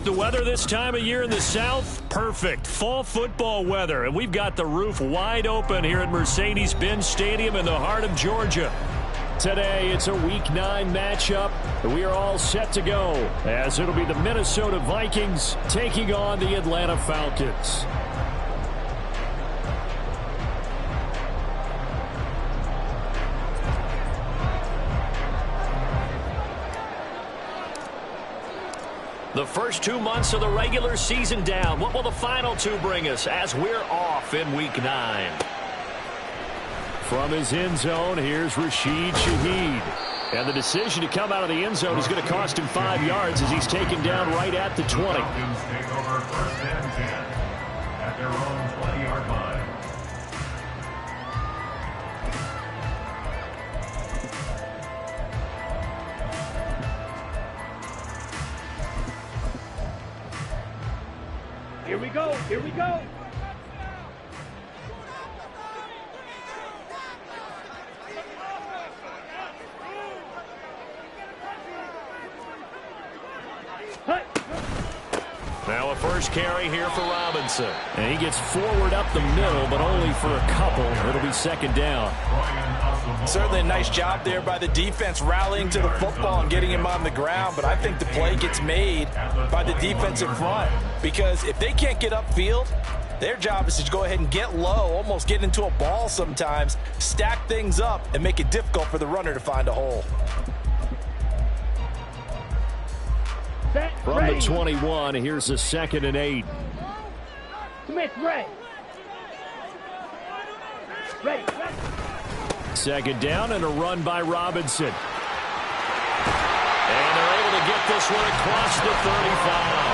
The weather this time of year in the South, perfect. Fall football weather, and we've got the roof wide open here at Mercedes-Benz Stadium in the heart of Georgia. Today, it's a Week 9 matchup. We are all set to go, as it'll be the Minnesota Vikings taking on the Atlanta Falcons. The first 2 months of the regular season down. What will the final 2 bring us as we're off in Week 9? From his end zone, here's Rashid Shaheed. And the decision to come out of the end zone is going to cost him 5 yards as he's taken down right at the 20. Falcons take over first and 10 at their own 20-yard line. Here we go. Here we go. Now a first carry here for Robinson. And he gets forward up the middle, but only for a couple. It'll be second down. Certainly a nice job there by the defense rallying to the football and getting him on the ground. But I think the play gets made by the defensive front. Because if they can't get upfield, their job is to go ahead and get low, almost get into a ball sometimes, stack things up, and make it difficult for the runner to find a hole. From the 21, here's a 2nd and 8. Smith, ready. Ready. Second down and a run by Robinson. And they're able to get this one across the 35.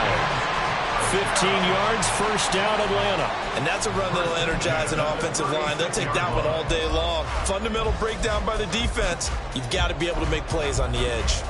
15 yards, first down, Atlanta. And that's a run that'll energize an offensive line. They'll take that one all day long. Fundamental breakdown by the defense. You've got to be able to make plays on the edge.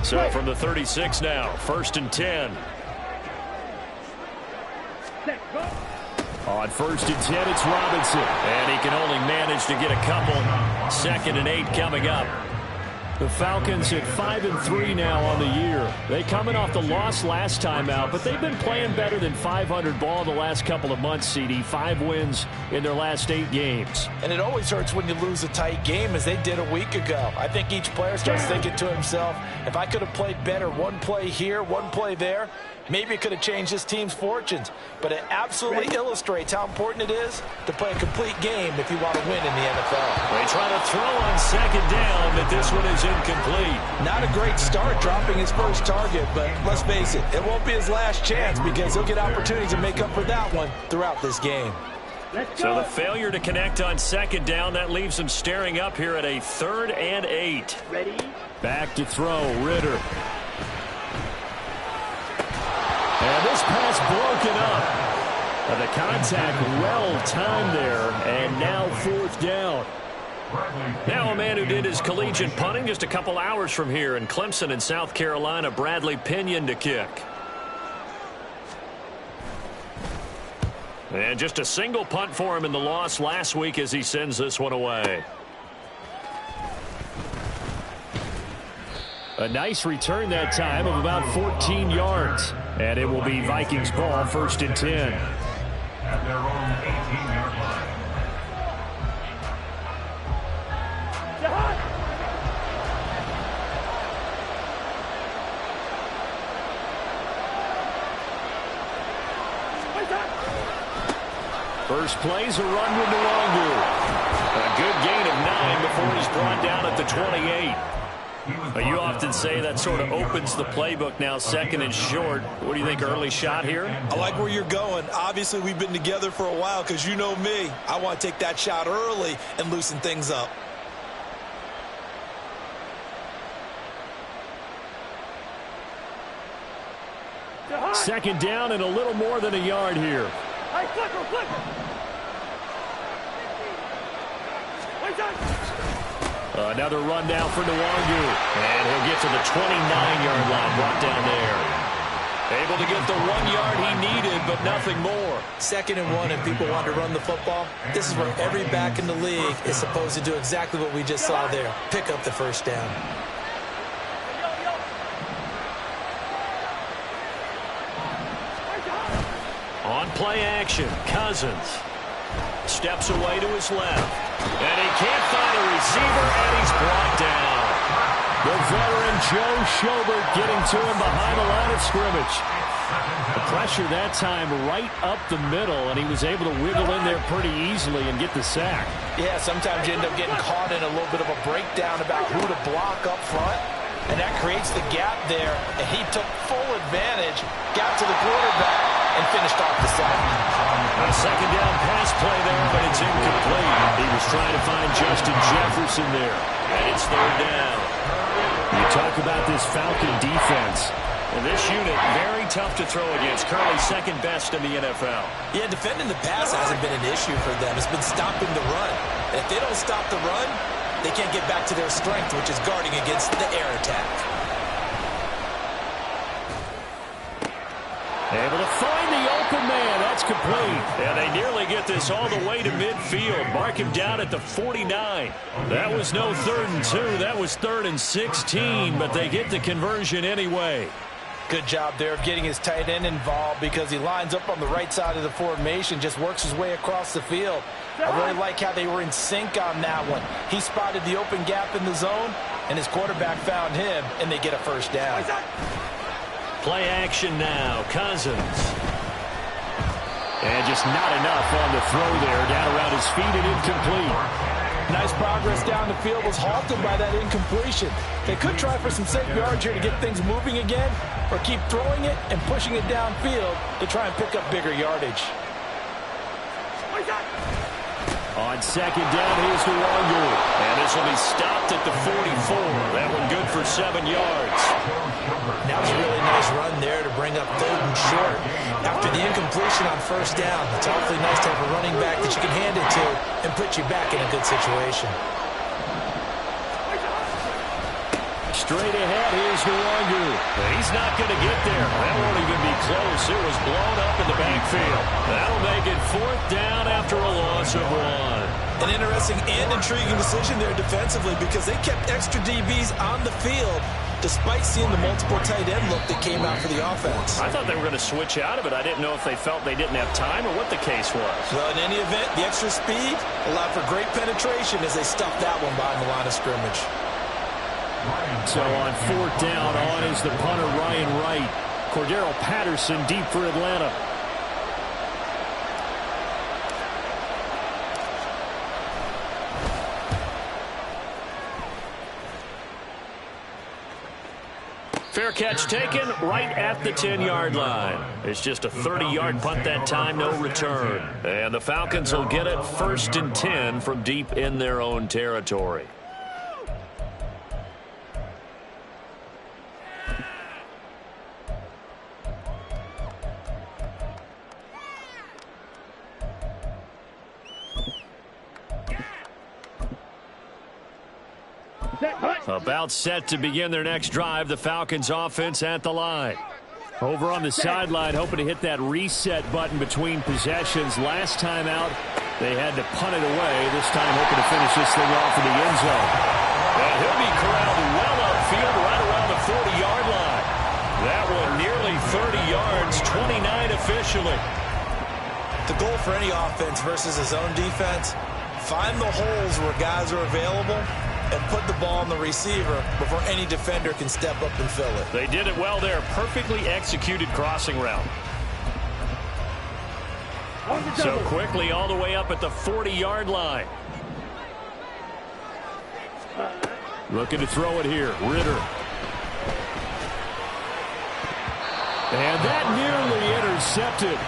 So from the 36 now, 1st and 10. On 1st and 10, it's Robinson. And he can only manage to get a couple. 2nd and 8 coming up. The Falcons at 5-3 now on the year. They coming off the loss last time out, but they've been playing better than 500 ball the last couple of months, CD. 5 wins in their last 8 games. And it always hurts when you lose a tight game, as they did a week ago. I think each player starts thinking to himself, if I could have played better one play here, one play there, maybe it could have changed this team's fortunes. But it absolutely illustrates how important it is to play a complete game if you want to win in the NFL. They try to throw on 2nd down, but this one is incomplete. Not a great start dropping his first target, but let's face it, it won't be his last chance because he'll get opportunities to make up for that one throughout this game. So the failure to connect on 2nd down, that leaves him staring up here at a 3rd and 8. Ready? Back to throw, Ritter. And this pass broken up. And the contact well timed there, and now 4th down. Now a man who did his collegiate punting just a couple hours from here in Clemson in South Carolina, Bradley Pinion to kick. And just a single punt for him in the loss last week as he sends this one away. A nice return that time of about 14 yards. And it will be Vikings ball, 1st and 10. At their own 18-yard line. First play's a run with Nwangu. A good gain of 9 before he's brought down at the 28. You often say that sort of opens the playbook now, 2nd and short. What do you think, early shot here? I like where you're going. Obviously, we've been together for a while because you know me. I want to take that shot early and loosen things up. Second down and a little more than a yard here. Hey, flicker! Another run down for Nwangu. And he'll get to the 29-yard line, brought down there. Able to get the 1 yard he needed, but nothing more. 2nd and 1, and people want to run the football. This is where every back in the league is supposed to do exactly what we just saw there. Pick up the first down. On play action, Cousins steps away to his left. And he can't find a receiver, and he's brought down. The veteran Joe Schobert getting to him behind the line of scrimmage. The pressure that time right up the middle, and he was able to wiggle in there pretty easily and get the sack. Yeah, sometimes you end up getting caught in a little bit of a breakdown about who to block up front, and that creates the gap there, and he took full advantage, got to the quarterback, and finished off the sack. A 2nd down pass play there, but it's incomplete. He was trying to find Justin Jefferson there, and it's 3rd down. You talk about this Falcon defense. And this unit, very tough to throw against. Currently 2nd best in the NFL. Yeah, defending the pass hasn't been an issue for them. It's been stopping the run. And if they don't stop the run, they can't get back to their strength, which is guarding against the air attack. Able to find the open man. That's complete. And they nearly get this all the way to midfield. Mark him down at the 49. That was no 3rd and 2. That was 3rd and 16. But they get the conversion anyway. Good job there of getting his tight end involved because he lines up on the right side of the formation, just works his way across the field. I really like how they were in sync on that one. He spotted the open gap in the zone, and his quarterback found him, and they get a first down. Play action now. Cousins. And just not enough on the throw there. Down around his feet and incomplete. Nice progress down the field, was halted by that incompletion. They could try for some safe yards here to get things moving again, or keep throwing it and pushing it downfield to try and pick up bigger yardage. On 2nd down, here's Nwangu. And this will be stopped at the 44. That one good for 7 yards. That was a really nice run there to bring up 3rd and short. After the incompletion on 1st down, it's awfully nice to have a running back that you can hand it to and put you back in a good situation. Straight ahead, here's Nwangu. He's not going to get there. That won't even be close. It was blown up in the backfield. That'll make it 4th down after a loss of 1. An interesting and intriguing decision there defensively because they kept extra DBs on the field despite seeing the multiple tight end look that came out for the offense. I thought they were going to switch out of it. I didn't know if they felt they didn't have time or what the case was. Well, in any event, the extra speed allowed for great penetration as they stuffed that one behind the line of scrimmage. So on 4th down, on is the punter Ryan Wright. Cordero Patterson deep for Atlanta. Fair catch taken right at the 10-yard line. It's just a 30-yard punt that time, no return. And the Falcons will get it 1st and 10 from deep in their own territory. About set to begin their next drive, the Falcons offense at the line. Over on the sideline, hoping to hit that reset button between possessions. Last time out, they had to punt it away. This time hoping to finish this thing off in the end zone. And he'll be corralled well upfield right around the 40-yard line. That one nearly 30 yards, 29 officially. The goal for any offense versus his own defense, find the holes where guys are available and put the ball on the receiver before any defender can step up and fill it. They did it well there. Perfectly executed crossing route. So quickly all the way up at the 40-yard line. Looking to throw it here. Ritter. And that nearly intercepted.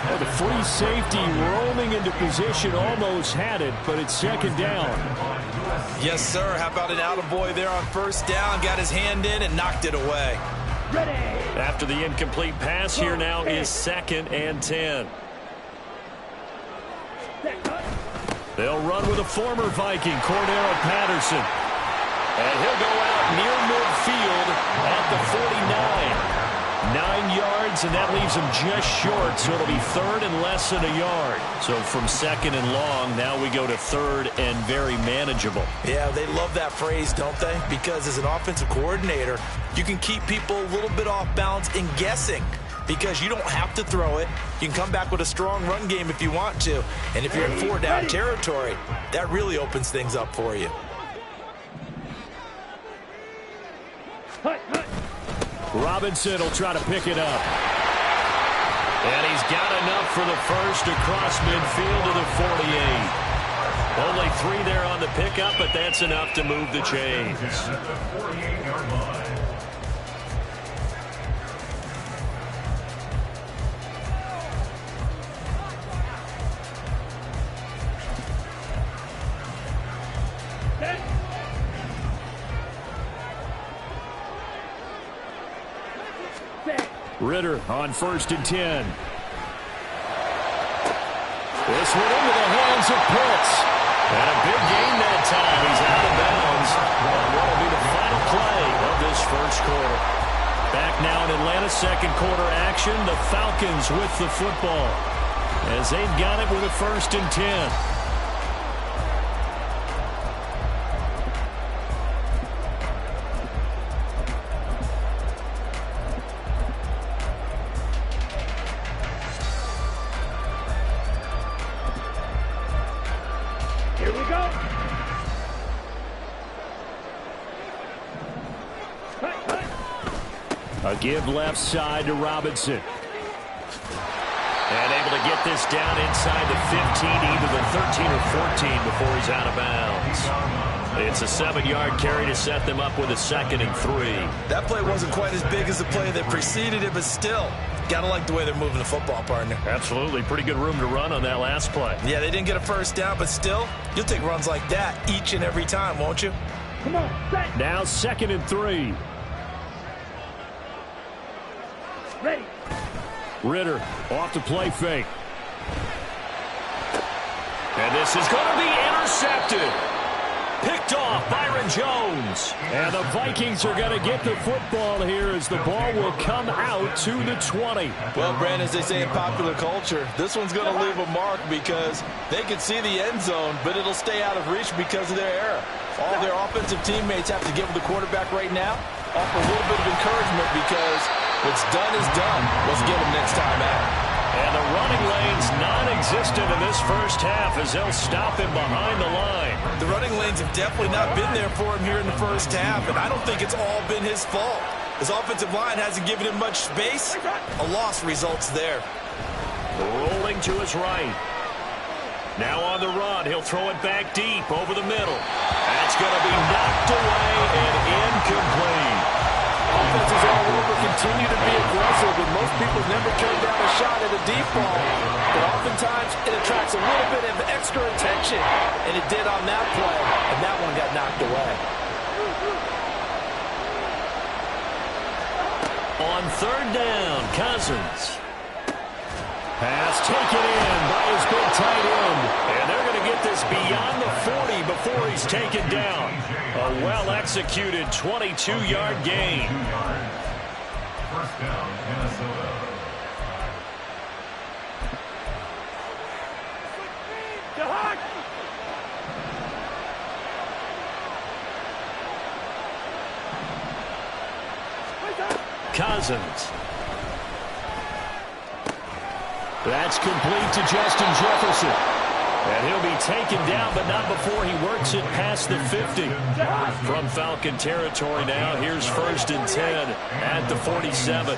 Oh, the free safety rolling into position, almost had it, but it's 2nd down. Yes, sir. How about an attaboy there on 1st down? Got his hand in and knocked it away. After the incomplete pass, here now is 2nd and 10. They'll run with a former Viking, Cordero Patterson. And he'll go out near midfield at the 49. 9 yards, and that leaves him just short, so it'll be third and less than a yard. So from second and long, now we go to third and very manageable. Yeah, they love that phrase, don't they? Because as an offensive coordinator, you can keep people a little bit off balance and guessing, because you don't have to throw it. You can come back with a strong run game if you want to. And if you're in 4-down territory, that really opens things up for you. Robinson will try to pick it up. And he's got enough for the first across midfield to the 48. Only 3 there on the pickup, but that's enough to move the chains. Ritter on 1st and 10. This one into the hands of Pitts. And a big gain that time. He's out of bounds. And what will be the final play of this first quarter. Back now in Atlanta, second quarter action. The Falcons with the football as they've got it with a 1st and 10. A give left side to Robinson. And able to get this down inside the 15, either the 13 or 14 before he's out of bounds. It's a 7-yard carry to set them up with a 2nd and 3. That play wasn't quite as big as the play that preceded it, but still, gotta like the way they're moving the football, partner. Absolutely. Pretty good room to run on that last play. Yeah, they didn't get a first down, but still, you'll take runs like that each and every time, won't you? Come on, set. Now 2nd and 3. Ready. Ritter off the play fake. And this is going to be intercepted. Picked off Byron Jones. And the Vikings are going to get the football here as the ball will come out to the 20. Well, Brandon, as they say in popular culture, this one's going to leave a mark because they can see the end zone, but it'll stay out of reach because of their error. All their offensive teammates have to give the quarterback right now offer a little bit of encouragement because what's done is done. Let's get him next time out. And the running lane's non-existent in this first half as they'll stop him behind the line. The running lanes have definitely not been there for him here in the first half, and I don't think it's all been his fault. His offensive line hasn't given him much space. A loss results there. Rolling to his right. Now on the run, he'll throw it back deep over the middle. That's going to be knocked away and incomplete. Offenses all over continue to be aggressive, and most people never turn down a shot at a deep ball. But oftentimes, it attracts a little bit of extra attention, and it did on that play, and that one got knocked away. On 3rd down, Cousins. Pass taken in by his big tight end. And they're going to get this beyond the 40 before he's taken down. A well-executed 22-yard gain. First down, Minnesota. Cousins. That's complete to Justin Jefferson. And he'll be taken down, but not before he works it past the 50. From Falcon territory now, here's 1st and 10 at the 47.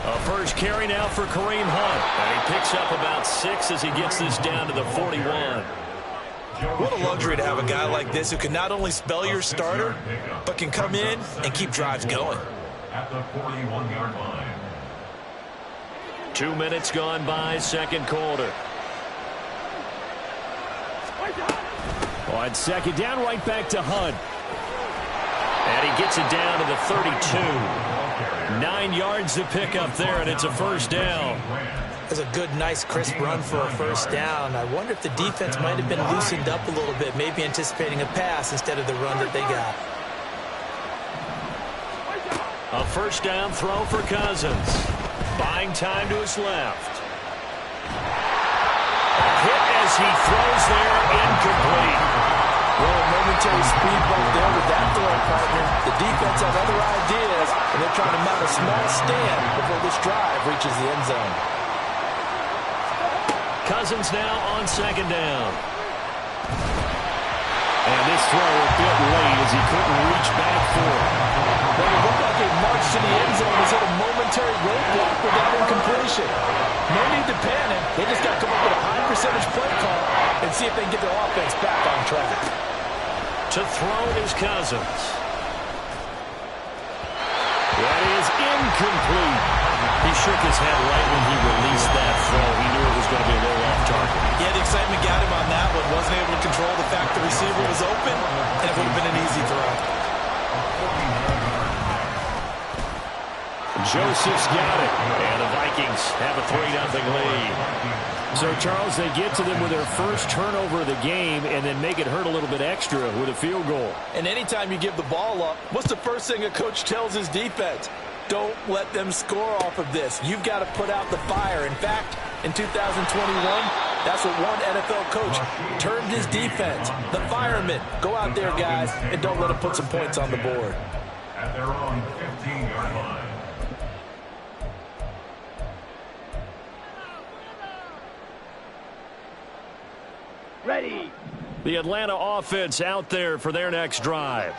A first carry now for Kareem Hunt. And he picks up about 6 as he gets this down to the 41. What a luxury to have a guy like this who can not only spell your starter, but can come in and keep drives going. At the 41-yard line. 2 minutes gone by, second quarter. On 2nd down, right back to Hunt. And he gets it down to the 32. 9 yards to pick up there, and it's a first down. That's a good, nice, crisp run for a first down. I wonder if the defense might have been loosened up a little bit, maybe anticipating a pass instead of the run that they got. A first down throw for Cousins. Buying time to his left. A hit as he throws there, incomplete. Well, a momentary speed bump there with that throw partner. The defense has other ideas, and they're trying to mount a small stand before this drive reaches the end zone. Cousins now on second down. And this throw a bit late as he couldn't reach back for it. Well, it looked like a march to the end zone has hit a momentary roadblock with that incompletion. No need to panic. They just got to come up with a high percentage play call and see if they can get their offense back on track. To throw is Cousins. That is incomplete. He shook his head right when he released that throw. He knew it was going to be a little off target. Yeah, the excitement got him on that one. Wasn't able to control the fact the receiver was open, and it would have been an easy throw. Joseph's got it. And the Vikings have a 3-0 lead. So, Charles, they get to them with their first turnover of the game and then make it hurt a little bit extra with a field goal. And anytime you give the ball up, what's the first thing a coach tells his defense? Don't let them score off of this. You've got to put out the fire. In fact, in 2021, that's what one NFL coach termed his defense. The firemen. Go out there, guys, and don't let them put some points on the board. At their own 15-yard line. Ready. The Atlanta offense out there for their next drive.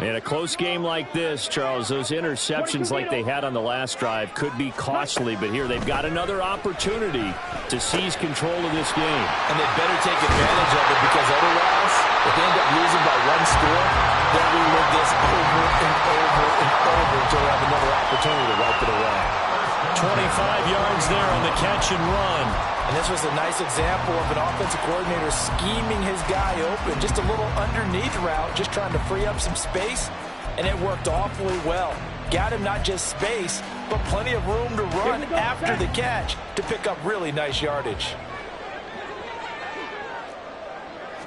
In a close game like this, Charles, those interceptions like they had on the last drive could be costly, but here they've got another opportunity to seize control of this game. And they better take advantage of it, because otherwise, if they end up losing by one score, they'll relive this over and over and over until they have another opportunity to wipe it away. 25 yards there on the catch and run. And this was a nice example of an offensive coordinator scheming his guy open. Just a little underneath route, just trying to free up some space. And it worked awfully well. Got him not just space, but plenty of room to run after the catch to pick up really nice yardage.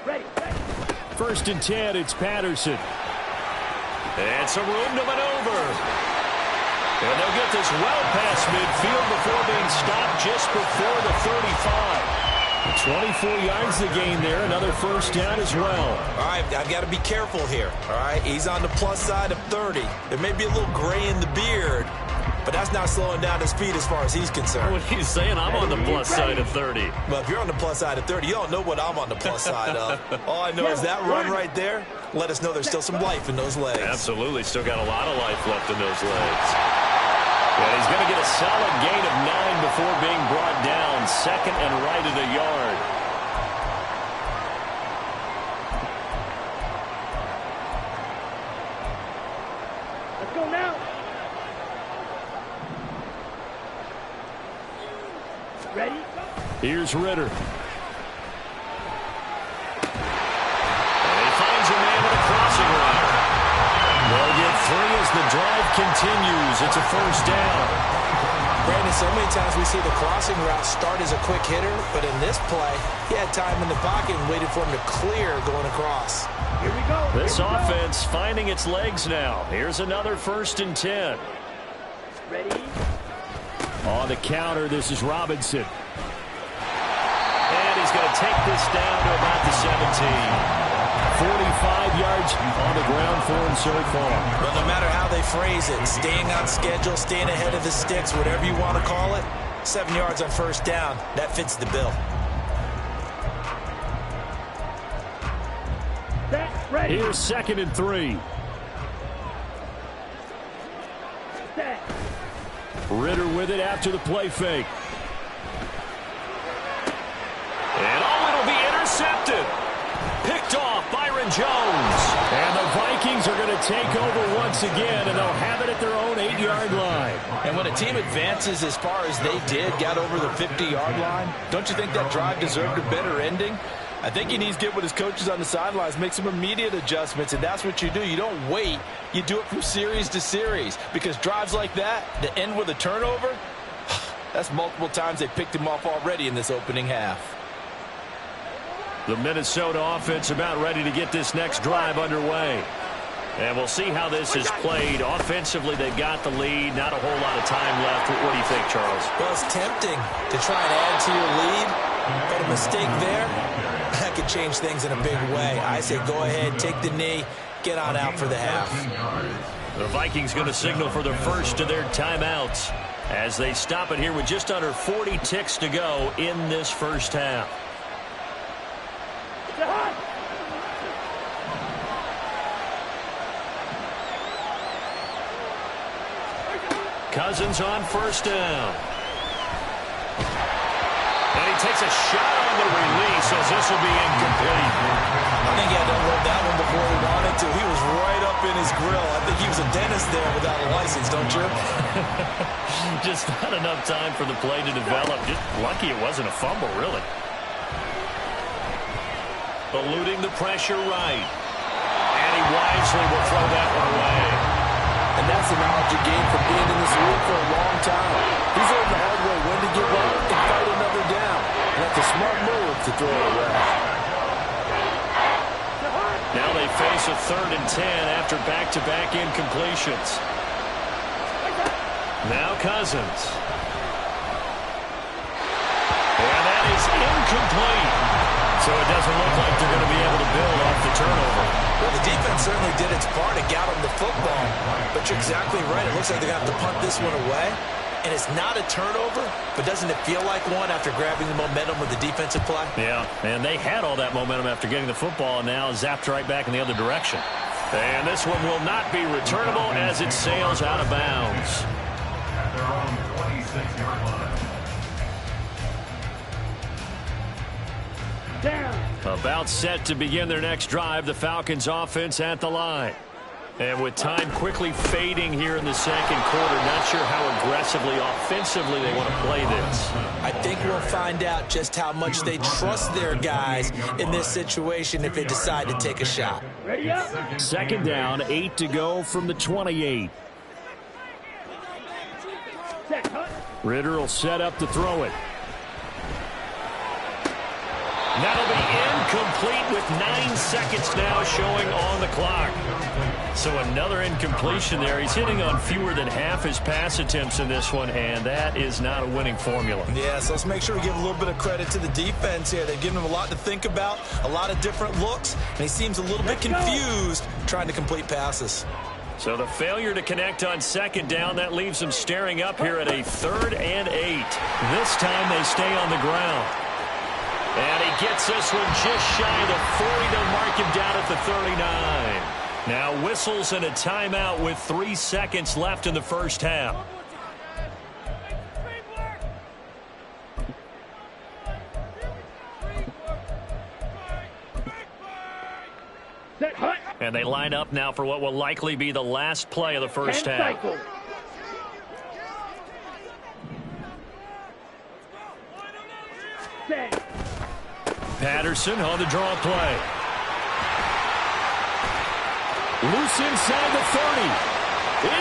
Ready. First and 10, it's Patterson. And some room to maneuver. And they'll get this well past midfield before being stopped just before the 35. 24 yards the gain there. Another first down as well. All right, I've got to be careful here. All right, he's on the plus side of 30. There may be a little gray in the beard, but that's not slowing down his speed as far as he's concerned. What he's saying, I'm on the plus side of 30. Well, if you're on the plus side of 30, you don't know what I'm on the plus side of. All I know is that run right there let us know there's still some life in those legs. Absolutely, still got a lot of life left in those legs. And he's going to get a solid gain of 9 before being brought down. Second and right at a yard. Let's go now. Ready. Here's Ritter. And he finds a man with a crossing route. They'll get 3 as the drive continues. It's a first down. Brandon, so many times we see the crossing route start as a quick hitter, but in this play, he had time in the pocket and waited for him to clear going across. Here we go. This offense finding its legs now. Here's another first and 10. Ready. On the counter, this is Robinson. And he's going to take this down to about the 17. 45 yards on the ground for him so far. But no matter how they phrase it, staying on schedule, staying ahead of the sticks, whatever you want to call it, 7 yards on first down, that fits the bill. Set. Ready. Here's second and 3. Set. Ritter with it after the play fake. And it'll be intercepted. Picked off Byron Jones. And the Vikings are going to take over once again, and they'll have it at their own 8-yard line. And when a team advances as far as they did, got over the 50-yard line, don't you think that drive deserved a better ending? I think he needs to get with his coaches on the sidelines, make some immediate adjustments, and that's what you do. You don't wait. You do it from series to series, because drives like that end with a turnover, That's multiple times they picked him off already in this opening half. The Minnesota offense about ready to get this next drive underway. And we'll see how this is played. Offensively, they've got the lead. Not a whole lot of time left. What do you think, Charles? Well, it's tempting to try and add to your lead, but a mistake there, that could change things in a big way. I say go ahead, take the knee, get on out for the half. The Vikings going to signal for the first of their timeouts as they stop it here with just under 40 ticks to go in this first half. Cousins on first down. And he takes a shot on the release as this will be incomplete. I think he had to unload that one before he wanted to. He was right up in his grill. I think he was a dentist there without a license, don't you? Just not enough time for the play to develop. Just lucky it wasn't a fumble, really. Eluding the pressure right. And he wisely will throw that one away. And that's the knowledge he gained from being in this league for a long time. He's learned the hard way when to give up and fight another down. And that's a smart move to throw it away. Now they face a 3rd and 10 after back-to-back incompletions. Now Cousins. And that is incomplete. So it doesn't look like they're going to be able to build off the turnover. Well, the defense certainly did its part to get them the football. But you're exactly right. It looks like they're going to have to punt this one away. And it's not a turnover, but doesn't it feel like one after grabbing the momentum with the defensive play? Yeah, and they had all that momentum after getting the football and now zapped right back in the other direction. And this one will not be returnable as it sails out of bounds. At their own 26-yard line. Down. About set to begin their next drive, the Falcons offense at the line. And with time quickly fading here in the second quarter, not sure how aggressively, offensively they want to play this. I think we'll find out just how much they trust their guys in this situation if they decide to take a shot. Ready up. Second down, 8 to go from the 28. Set, cut. Ritter will set up to throw it. That'll be incomplete with 9 seconds now showing on the clock. So another incompletion there. He's hitting on fewer than half his pass attempts in this one, and that is not a winning formula. Yeah, so let's make sure we give a little bit of credit to the defense here. They've given him a lot to think about, a lot of different looks, and he seems a little bit confused trying to complete passes. So the failure to connect on second down, that leaves them staring up here at a 3rd and 8. This time they stay on the ground. And he gets this one just shy of the 40 to mark him down at the 39. Now whistles and a timeout with 3 seconds left in the first half. Set, hut. And they line up now for what will likely be the last play of the first half. Cycle. Set. Patterson on the draw play. Loose inside the 30.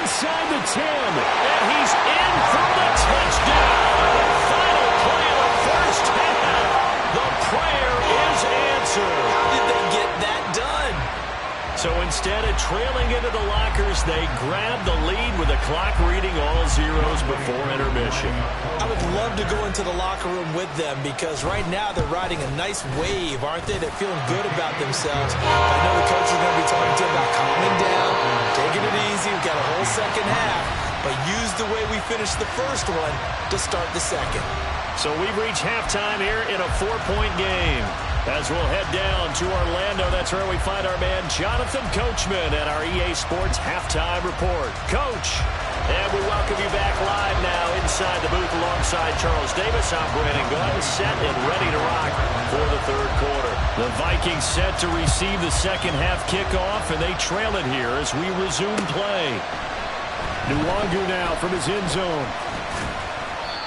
Inside the 10. And he's in for the touchdown. Final play of the first half. The prayer is answered. How did they get that done? So instead of trailing into the lockers, they grab the lead with the clock reading all zeros before intermission. I would love to go into the locker room with them because right now they're riding a nice wave, aren't they? They're feeling good about themselves. I know the coach is going to be talking to them about calming down, taking it easy. We've got a whole second half, but use the way we finished the first one to start the second. So we've reached halftime here in a 4-point game. As we'll head down to Orlando, that's where we find our man Jonathan Coachman at our EA Sports Halftime Report. Coach, and we welcome you back live now inside the booth alongside Charles Davis. I'm Brandon Gunn, set and ready to rock for the third quarter. The Vikings set to receive the second half kickoff, and they trail it here as we resume play. Nwangu now from his end zone.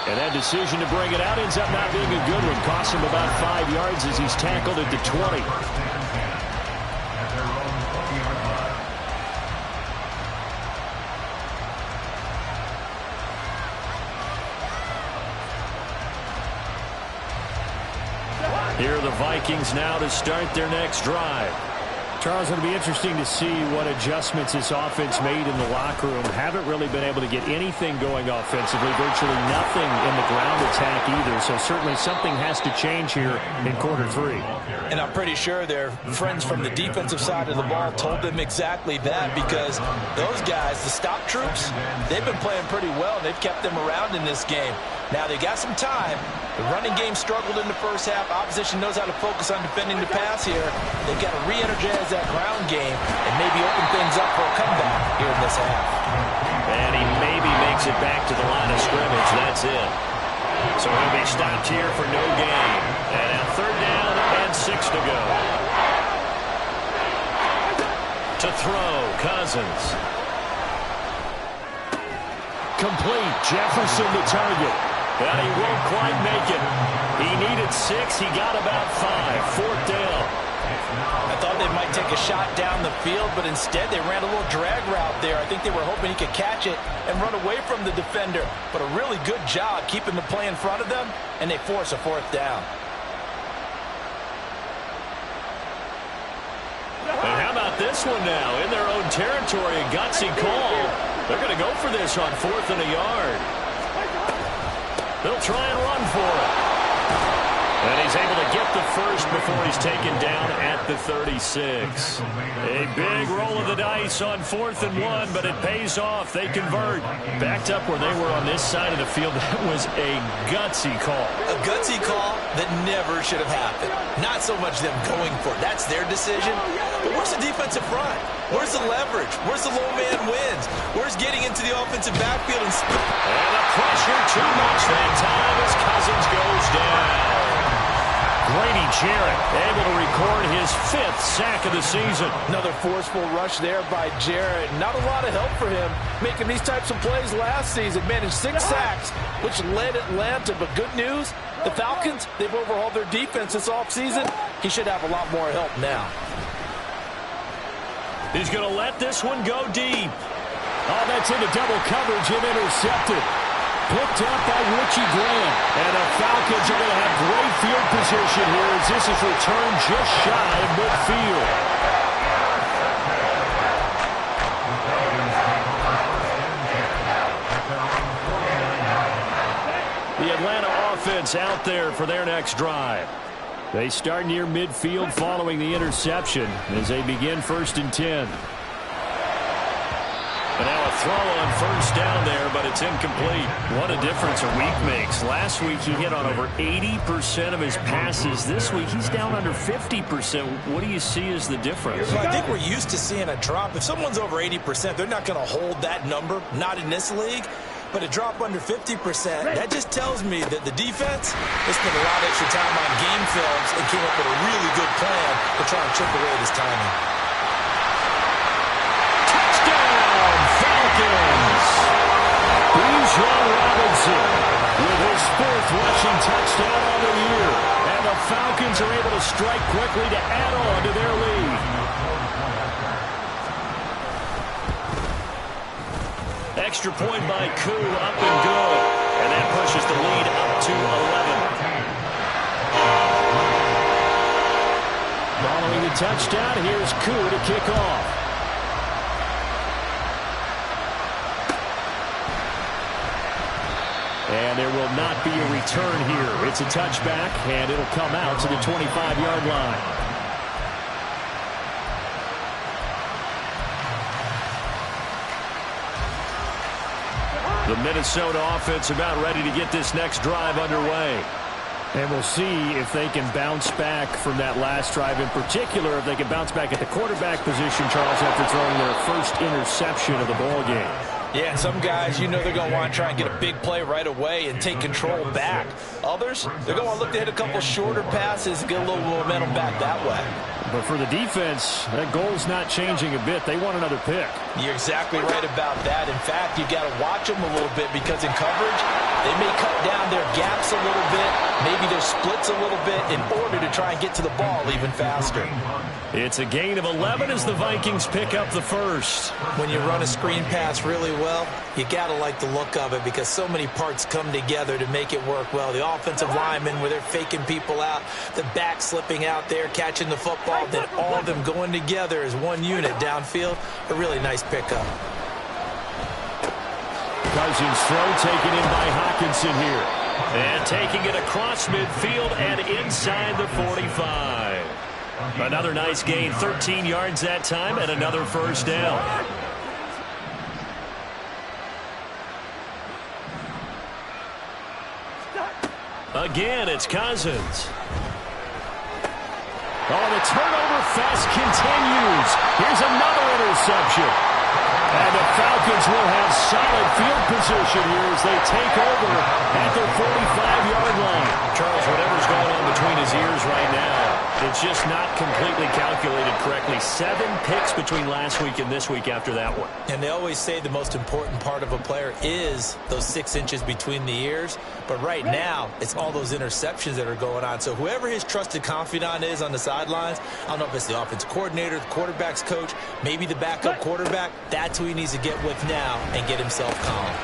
And that decision to bring it out ends up not being a good one. Costs him about 5 yards as he's tackled at the 20. Here are the Vikings now to start their next drive. Charles, it'll be interesting to see what adjustments this offense made in the locker room. Haven't really been able to get anything going offensively, virtually nothing in the ground attack either. So certainly something has to change here in quarter 3. And I'm pretty sure their friends from the defensive side of the ball told them exactly that, because those guys, the stop troops, they've been playing pretty well, and they've kept them around in this game. Now, they got some time. The running game struggled in the first half. Opposition knows how to focus on defending the pass here. They've got to re-energize that ground game and maybe open things up for a comeback here in this half. And he maybe makes it back to the line of scrimmage. That's it. So he'll be stopped here for no gain. And a 3rd down and 6 to go. To throw, Cousins. Complete. Jefferson the target. And he won't quite make it. He needed 6. He got about 5. 4th down. I thought they might take a shot down the field, but instead they ran a little drag route there. I think they were hoping he could catch it and run away from the defender. But a really good job keeping the play in front of them, and they force a 4th down. And how about this one now? In their own territory, a gutsy call. They're going to go for this on 4th and a yard. They'll try and run for it. And he's able to get the first before he's taken down at the 36. A big roll of the dice on 4th and 1, but it pays off. They convert. Backed up where they were on this side of the field. That was a gutsy call. A gutsy call that never should have happened. Not so much them going for it. That's their decision. But where's the defensive front? Where's the leverage? Where's the low man wins? Where's getting into the offensive backfield? And the pressure too much that time as Cousins goes down. Grady Jarrett able to record his 5th sack of the season. Another forceful rush there by Jarrett. Not a lot of help for him making these types of plays last season. Managed 6 sacks, which led Atlanta. But good news, the Falcons, they've overhauled their defense this offseason. He should have a lot more help now. He's going to let this one go deep. Oh, that's into double coverage and intercepted. Picked up by Richie Grant. And the Falcons are going to have great field position here as this is returned just shy of midfield. The Atlanta offense out there for their next drive. They start near midfield following the interception as they begin 1st and 10. And now a throw on 1st down there, but it's incomplete. What a difference a week makes. Last week he hit on over 80% of his passes. This week he's down under 50%. What do you see as the difference? Well, I think we're used to seeing a drop. If someone's over 80%, they're not going to hold that number, not in this league. But a drop under 50%, that just tells me that the defense has spent a lot of extra time on game films and came up with a really good plan to try and chip away this timing. Touchdown, Falcons! Bijan Robinson with his 4th rushing touchdown on the year. And the Falcons are able to strike quickly to add on to their lead. Extra point by Koo, up and good. And that pushes the lead up to 11. Following the touchdown, here's Koo to kick off. And there will not be a return here. It's a touchback, and it'll come out to the 25-yard line. The Minnesota offense about ready to get this next drive underway. And we'll see if they can bounce back from that last drive. In particular, if they can bounce back at the quarterback position, Charles, after throwing their first interception of the ball game. Yeah, some guys, you know they're going to want to try and get a big play right away and take control back. Others, they're going to look to hit a couple shorter passes and get a little momentum back that way. But for the defense, that goal's not changing a bit. They want another pick. You're exactly right about that. In fact, you've got to watch them a little bit because in coverage, They may cut down their gaps a little bit, maybe their splits a little bit in order to try and get to the ball even faster. It's a gain of 11 as the Vikings pick up the first. When you run a screen pass really well, you got to like the look of it because so many parts come together to make it work well. The offensive linemen where they're faking people out, the back slipping out there, catching the football, then all of them going together as one unit downfield. A really nice pickup. Cousins' throw taken in by Hawkinson here. And taking it across midfield and inside the 45. Another nice gain, 13 yards that time, and another first down. Again, it's Cousins. Oh, the turnover fest continues. Here's another interception. And the Falcons will have solid field position here as they take over at their 45-yard line. Charles, whatever's going on between his ears right now, it's just not completely calculated correctly. 7 picks between last week and this week after that one. And they always say the most important part of a player is those 6 inches between the ears. But right now, it's all those interceptions that are going on. So whoever his trusted confidant is on the sidelines, I don't know if it's the offensive coordinator, the quarterback's coach, maybe the backup quarterback, that's who he needs to get with now and get himself calm.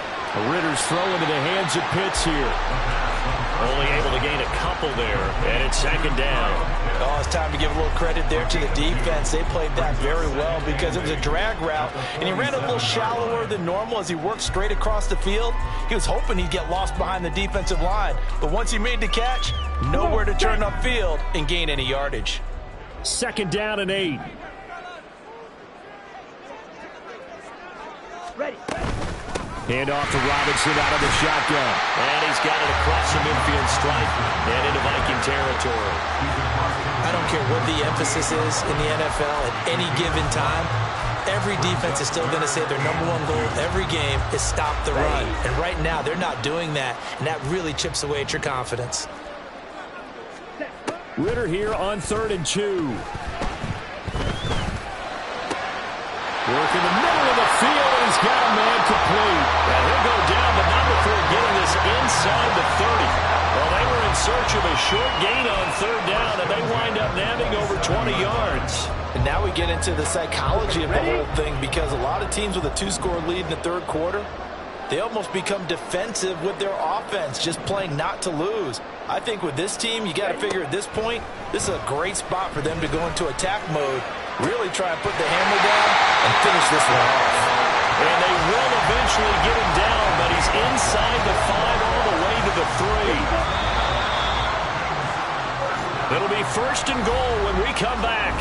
Ritter's throw into the hands of Pitts here. Only able to gain a couple there, and it's second down. Oh, it's time to give a little credit there to the defense. They played that very well because it was a drag route, and he ran a little shallower than normal as he worked straight across the field. He was hoping he'd get lost behind the defensive line, but once he made the catch, nowhere to turn upfield and gain any yardage. Second down and 8. Ready. Hand off to Robinson out of the shotgun. And he's got it across the midfield stripe and into Viking territory. I don't care what the emphasis is in the NFL at any given time. Every defense is still going to say their #1 goal every game is stop the run. And right now, they're not doing that, and that really chips away at your confidence. Ritter here on 3rd and 2. Work in the middle of the field, and he's got a man complete. And he'll go down, but not before getting this inside the 30. Well, they were in search of a short gain on 3rd down, and they wind up nabbing over 20 yards. And now we get into the psychology of the whole thing because a lot of teams with a 2-score lead in the 3rd quarter, they almost become defensive with their offense, just playing not to lose. I think with this team, you got to figure at this point, this is a great spot for them to go into attack mode, really try and put the hammer down and finish this one off. And they will eventually get him down, but he's inside the 5 all the way to the 3. It'll be 1st and goal when we come back.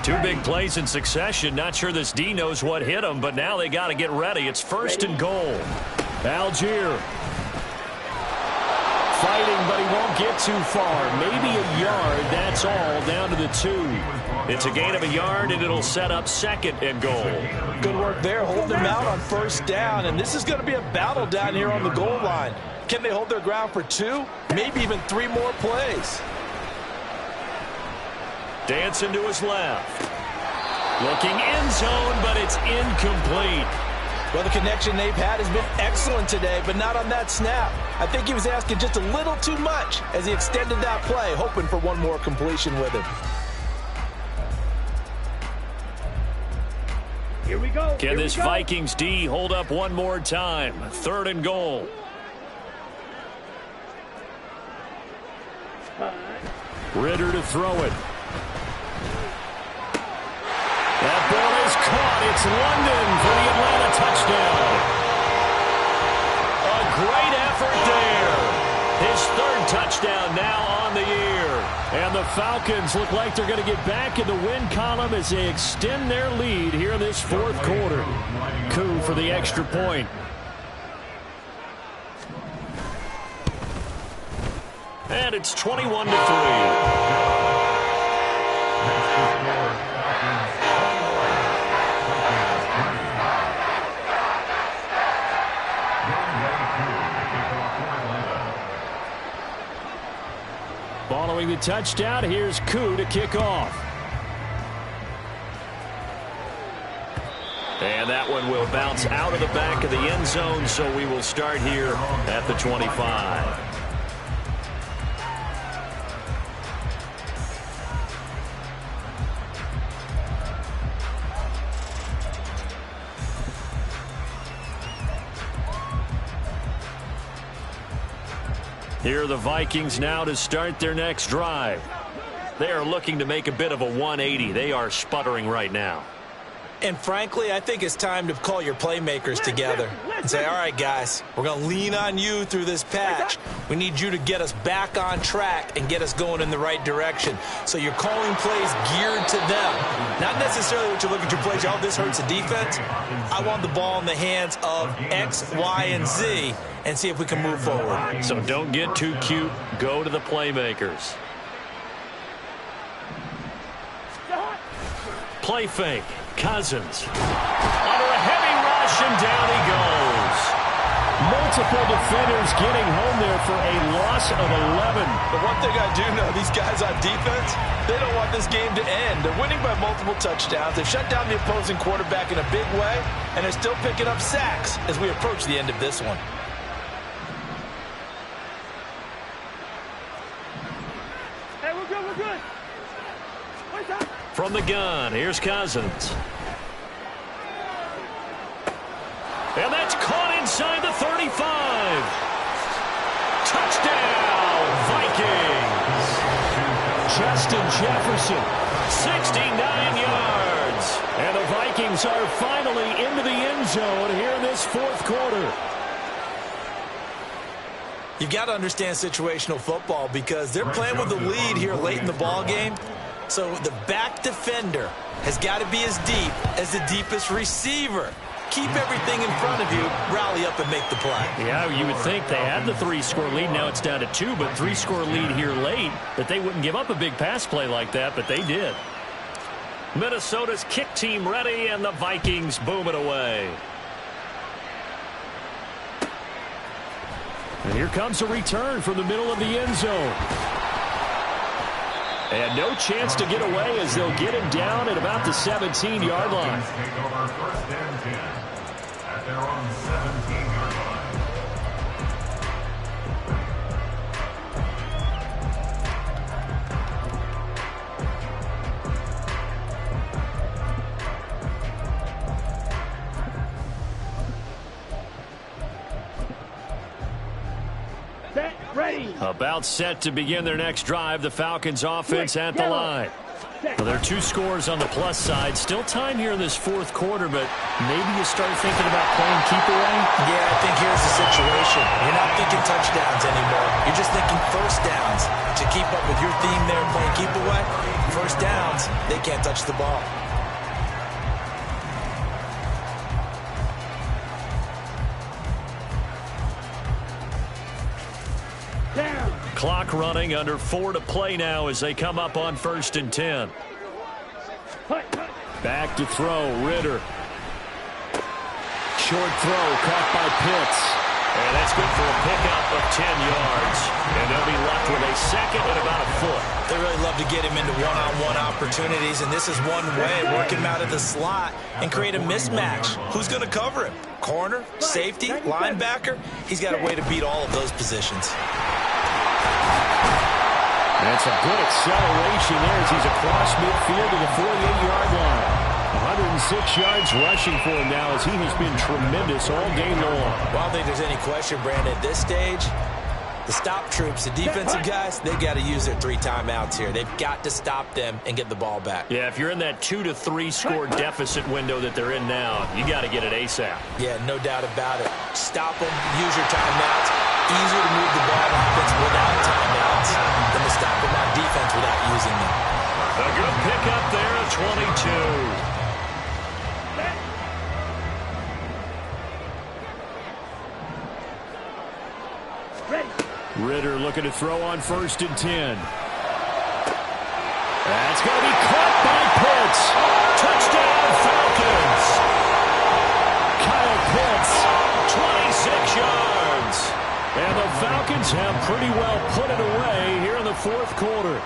Two big plays in succession. Not sure this D knows what hit him, but now they got to get ready. It's 1st and goal. Algier fighting, but he won't get too far. Maybe a yard. That's all down to the 2. It's a gain of a yard, and it'll set up 2nd and goal. Good work there, holding them out on 1st down, and this is going to be a battle down here on the goal line. Can they hold their ground for 2, maybe even 3 more plays? Dancing to his left. Looking end zone, but it's incomplete. Well, the connection they've had has been excellent today, but not on that snap. I think he was asking just a little too much as he extended that play, hoping for one more completion with him. Here we go. Can this Vikings D hold up one more time? 3rd and goal. Ritter to throw it. That ball is caught. It's London for the Atlanta touchdown. A great effort there. His 3rd touchdown now on the year. And the Falcons look like they're going to get back in the win column as they extend their lead here in this 4th quarter. Coup for the extra point. And it's 21-3. Following the touchdown, here's Koo to kick off. And that one will bounce out of the back of the end zone, so we will start here at the 25. Here are the Vikings now to start their next drive. They are looking to make a bit of a 180. They are sputtering right now. And frankly, I think it's time to call your playmakers together and say, all right, guys, we're going to lean on you through this patch. We need you to get us back on track and get us going in the right direction. So you're calling plays geared to them. Not necessarily what you look at your plays, oh, this hurts the defense. I want the ball in the hands of X, Y, and Z and see if we can move forward. So don't get too cute. Go to the playmakers. Play fake. Cousins. Under a heavy rush, and down he goes. Multiple defenders getting home there for a loss of 11. But one thing I do know, these guys on defense, they don't want this game to end. They're winning by multiple touchdowns. They've shut down the opposing quarterback in a big way, and they're still picking up sacks as we approach the end of this one. Hey, we're good, we're good. Wait up. From the gun, here's Cousins. And that's caught inside the 35. Touchdown, Vikings. Justin Jefferson, 69 yards. And the Vikings are finally into the end zone here in this fourth quarter. You've got to understand situational football because they're playing with the lead here late in the ball game. So the back defender has got to be as deep as the deepest receiver. Keep everything in front of you, rally up and make the play. Yeah, you would think they had the 3-score lead. Now it's down to 2, but 3-score lead here late, that they wouldn't give up a big pass play like that, but they did. Minnesota's kick team ready, and the Vikings boom it away. And here comes a return from the middle of the end zone. And no chance to get away as they'll get him down at about the 17-yard line. Take over first and 10 at their own 17-yard line. Set, ready. About set to begin their next drive. The Falcons offense at the line. Well, there are 2 scores on the plus side. Still time here in this fourth quarter, but maybe you start thinking about playing keep away? Yeah, I think here's the situation. You're not thinking touchdowns anymore. You're just thinking first downs. To keep up with your theme there playing keep away, first downs, they can't touch the ball. Down. Clock running, under 4 to play now as they come up on first and 10. Back to throw, Ritter. Short throw, caught by Pitts. And that's good for a pickup of 10 yards. And they'll be left with a second and about a foot. They really love to get him into one-on-one opportunities, and this is one way, work him out of the slot and create a mismatch. Who's going to cover him? Corner, safety, linebacker? He's got a way to beat all of those positions. That's a good acceleration there as he's across midfield to the 48-yard line. 106 yards rushing for him now as he has been tremendous all day long. Well, I don't think there's any question, Brandon, at this stage. The stop troops, the defensive guys, they've got to use their 3 timeouts here. They've got to stop them and get the ball back. Yeah, if you're in that 2 to 3 score deficit window that they're in now, you got to get it ASAP. Yeah, no doubt about it. Stop them, use your timeouts. Easier to move the ball on offense without timeouts than to stop them on defense without using them. A good pickup there at 22. Ritter looking to throw on first and 10. That's going to be caught by Pitts. Touchdown, Falcons. Kyle Pitts, 26 yards. And the Falcons have pretty well put it away here in the fourth quarter.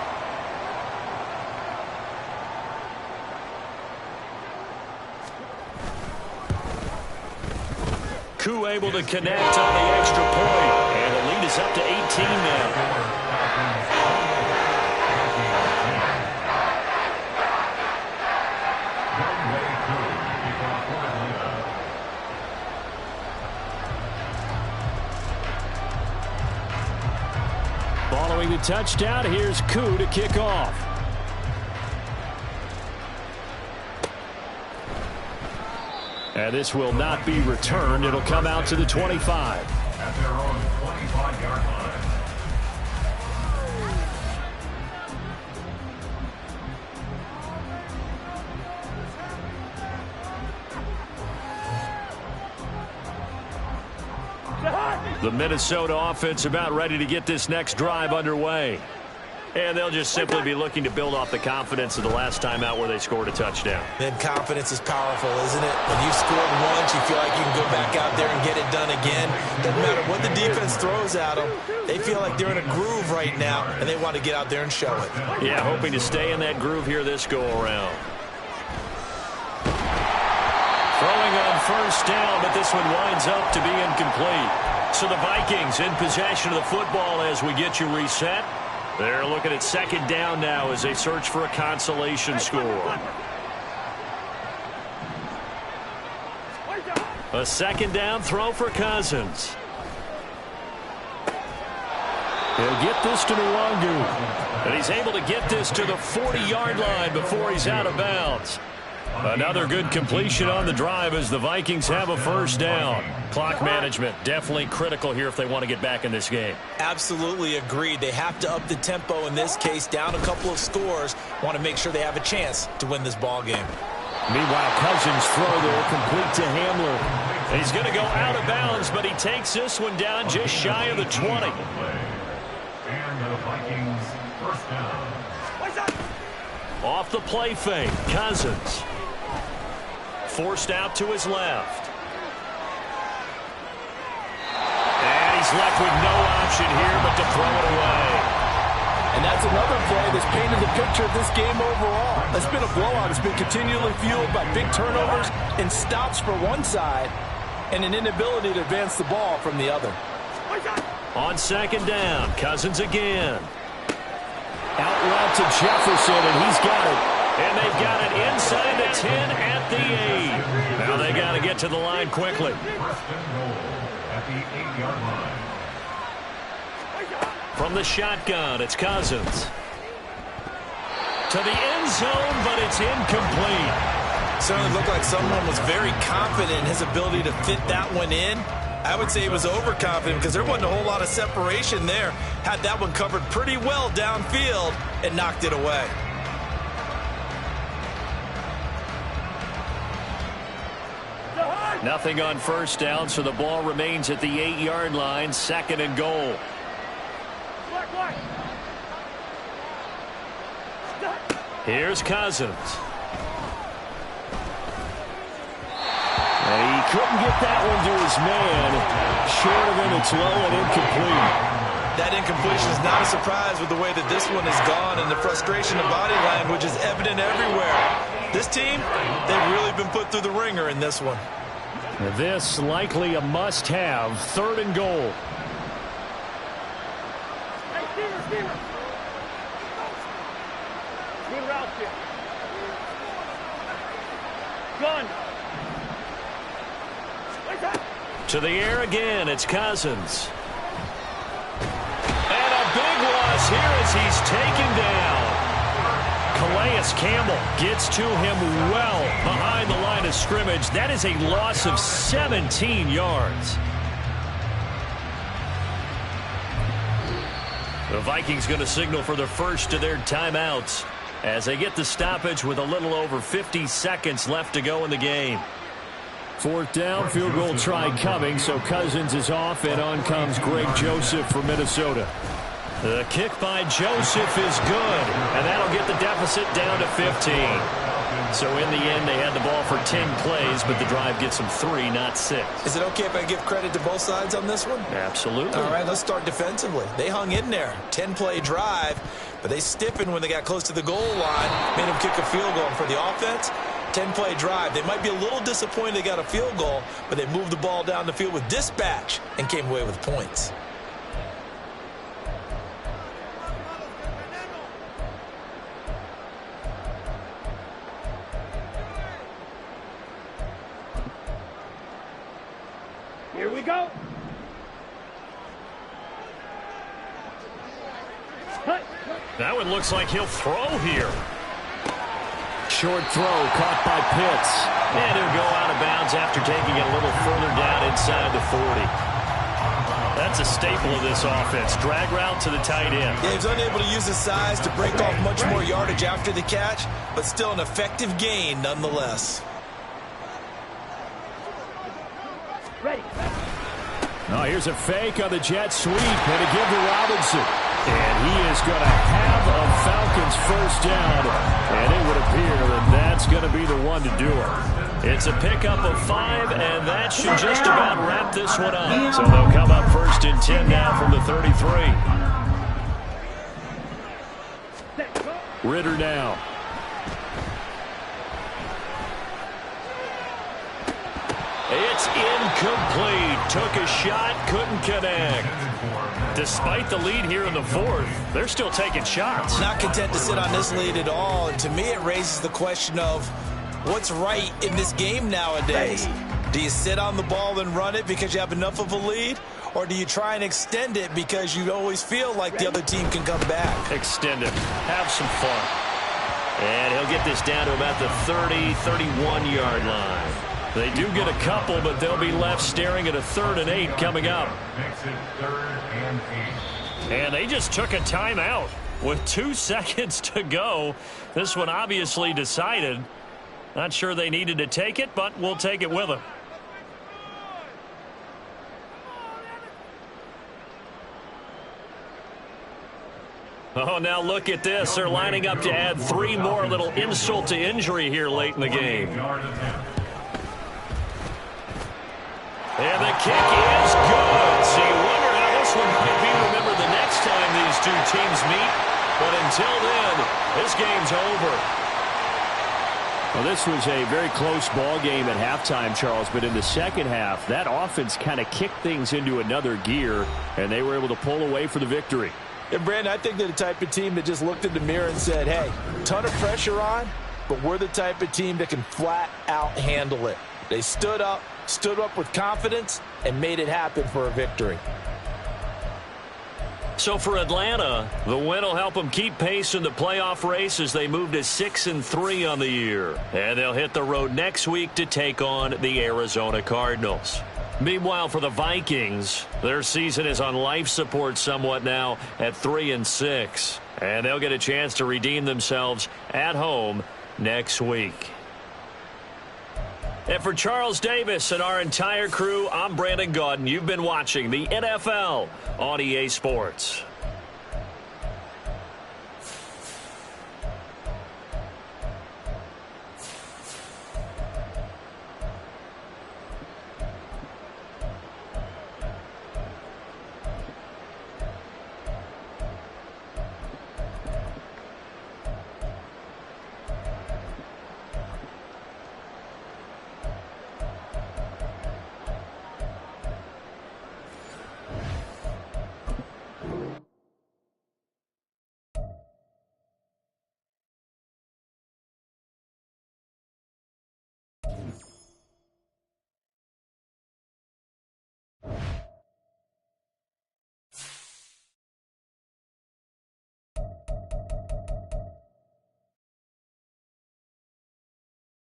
Koo able to connect on the extra point, and the lead is up to 18 now. Following the touchdown, here's Koo to kick off. And this will not be returned. It'll come out to the 25. At their own 25-yard line. The Minnesota offense about ready to get this next drive underway. And they'll just simply be looking to build off the confidence of the last time out where they scored a touchdown. Then confidence is powerful, isn't it? When you've scored once, you feel like you can go back out there and get it done again. Doesn't matter what the defense throws at them. They feel like they're in a groove right now, and they want to get out there and show it. Yeah, hoping to stay in that groove here this go-around. Throwing on first down, but this one winds up to be incomplete. So the Vikings in possession of the football as we get you reset. They're looking at second down now as they search for a consolation score. A second down throw for Cousins. He'll get this to Nwangu. And he's able to get this to the 40-yard line before he's out of bounds. Another good completion on the drive as the Vikings have a first down. Clock management definitely critical here if they want to get back in this game. Absolutely agreed. They have to up the tempo in this case, down a couple of scores. Want to make sure they have a chance to win this ball game. Meanwhile, Cousins' throw there complete to Hamler. He's going to go out of bounds, but he takes this one down just shy of the 20. And the Vikings first down. Off the play fake, Cousins. Forced out to his left. And he's left with no option here but to throw it away. And that's another play that's painted the picture of this game overall. It's been a blowout. It's been continually fueled by big turnovers and stops for one side and an inability to advance the ball from the other. On second down, Cousins again. Out route to Jefferson, and he's got it. And they've got it inside the 10 at the 8. Now they got to get to the line quickly. First and goal at the 8-yard line. From the shotgun, it's Cousins. To the end zone, but it's incomplete. Certainly looked like someone was very confident in his ability to fit that one in. I would say he was overconfident because there wasn't a whole lot of separation there. Had that one covered pretty well downfield and knocked it away. Nothing on first down, so the ball remains at the 8-yard line, second and goal. Here's Cousins. And he couldn't get that one to his man. Short of him, it's low and incomplete. That incompletion is not a surprise with the way that this one has gone, and the frustration of body language is evident everywhere. This team, they've really been put through the ringer in this one. This likely a must-have, third and goal. Hey, Steamer. Good route here. Gun. To the air again, it's Cousins. And a big loss here as he's taken down. Calais Campbell gets to him well behind the line of scrimmage. That is a loss of 17 yards. The Vikings going to signal for the first of their timeouts as they get the stoppage with a little over 50 seconds left to go in the game. Fourth down, field goal try coming, so Cousins is off, and on comes Greg Joseph for Minnesota. The kick by Joseph is good, and that'll get the deficit down to 15. So in the end, they had the ball for 10 plays, but the drive gets them 3, not 6. Is it okay if I give credit to both sides on this one? Absolutely. All right, let's start defensively. They hung in there. 10-play drive, but they stiffened when they got close to the goal line, made them kick a field goal. For the offense, 10-play drive. They might be a little disappointed they got a field goal, but they moved the ball down the field with dispatch and came away with points. Here we go. That one looks like he'll throw here. Short throw caught by Pitts. And he'll go out of bounds after taking it a little further down inside the 40. That's a staple of this offense. Drag route to the tight end. Yeah, he was unable to use his size to break off much more yardage after the catch, but still an effective gain nonetheless. Ready. Oh, here's a fake on the jet sweep, and a give to Robinson. And he is going to have a Falcons first down, and it would appear that that's going to be the one to do it. It's a pickup of 5, and that should just about wrap this one up. So they'll come up first and 10 now from the 33. Ritter now. It's incomplete. Took a shot, couldn't connect. Despite the lead here in the 4th, they're still taking shots. Not content to sit on this lead at all. And to me, it raises the question of what's right in this game nowadays. Do you sit on the ball and run it because you have enough of a lead? Or do you try and extend it because you always feel like the other team can come back? Extend it. Have some fun. And he'll get this down to about the 30, 31-yard line. They do get a couple, but they'll be left staring at a 3rd and 8 coming up. Makes it 3rd and 8. And they just took a timeout with 2 seconds to go. This one obviously decided. Not sure they needed to take it, but we'll take it with them. Oh, now look at this. They're lining up to add 3 more. Little insult to injury here late in the game. And the kick is good. So you wonder how this one might be remembered the next time these two teams meet. But until then, this game's over. Well, this was a very close ball game at halftime, Charles. But in the second half, that offense kind of kicked things into another gear, and they were able to pull away for the victory. And, Brandon, I think they're the type of team that just looked in the mirror and said, hey, ton of pressure on, but we're the type of team that can flat out handle it. They stood up with confidence, and made it happen for a victory. So for Atlanta, the win will help them keep pace in the playoff race as they move to 6-3 on the year. And they'll hit the road next week to take on the Arizona Cardinals. Meanwhile, for the Vikings, their season is on life support somewhat now at 3-6. And they'll get a chance to redeem themselves at home next week. And for Charles Davis and our entire crew, I'm Brandon Gaudin. You've been watching the NFL on EA Sports.